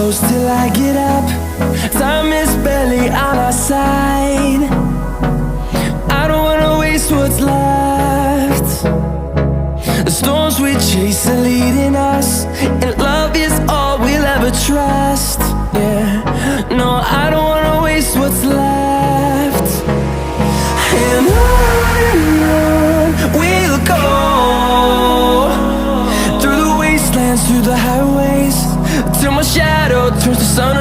close till I get up. Time is barely on our side. I don't wanna waste what's left. The storms we chase are leading us, and love is all we'll ever trust. Yeah, no, I don't wanna waste what's left. And on we'll go, through the wastelands, through the highways, till my shadow turns to sun